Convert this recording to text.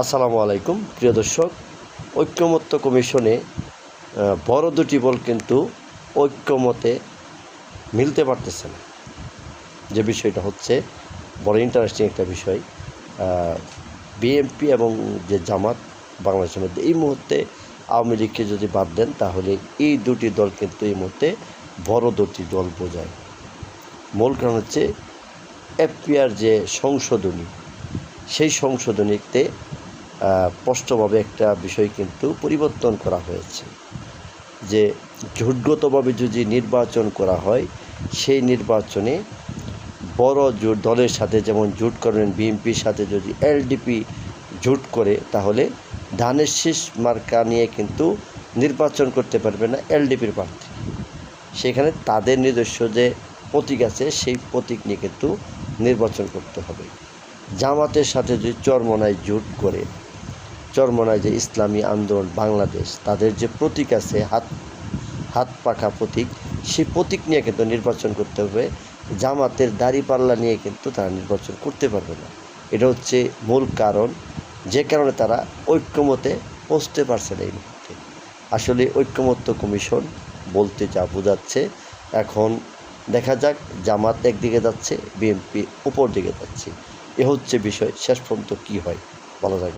আসসালামু আলাইকুম প্রিয় দর্শক, ঐক্যমত্য কমিশনে বড় দুটি দল কিন্তু ঐক্যমতে মিলতে পারতেছে না। যে বিষয়টা হচ্ছে বড় ইন্টারেস্টিং একটা বিষয়। বিএনপি এবং যে জামাত বাংলাদেশের মধ্যে এই মুহূর্তে আওয়ামী লীগকে যদি বাদ দেন তাহলে এই দুটি দল কিন্তু এই মুহূর্তে বড় দুটি দল বোঝায়। মূল কারণ হচ্ছে এফপিআর যে সংশোধনী, সেই সংশোধনীতে স্পষ্টভাবে একটা বিষয় কিন্তু পরিবর্তন করা হয়েছে যে জোটগতভাবে যদি নির্বাচন করা হয়, সেই নির্বাচনে বড় জোট দলের সাথে যেমন জোট করবেন, বিএনপির সাথে যদি এলডিপি জোট করে তাহলে ধানের শীষ মার্কা নিয়ে কিন্তু নির্বাচন করতে পারবে না এলডিপির প্রার্থী। সেখানে তাদের নিজস্ব যে প্রতীক আছে সেই প্রতীক নিয়ে কিন্তু নির্বাচন করতে হবে। জামাতের সাথে যদি চরমনায় জোট করে, চরমনায় যে ইসলামী আন্দোলন বাংলাদেশ, তাদের যে প্রতীক আছে হাত পাখা প্রতীক, সেই প্রতীক নিয়ে কিন্তু নির্বাচন করতে হবে। জামাতের দাড়িপাল্লা নিয়ে কিন্তু তারা নির্বাচন করতে পারবে না। এটা হচ্ছে মূল কারণ, যে কারণে তারা ঐক্যমতে পৌঁছতে পারছে না এই মুহূর্তে। আসলে ঐক্যমত্য কমিশন বলতে যা বোঝাচ্ছে, এখন দেখা যাক জামাত একদিকে যাচ্ছে, বিএনপি উপর দিকে যাচ্ছে। এ হচ্ছে বিষয়, শেষ পর্যন্ত কী হয় বলা যায়।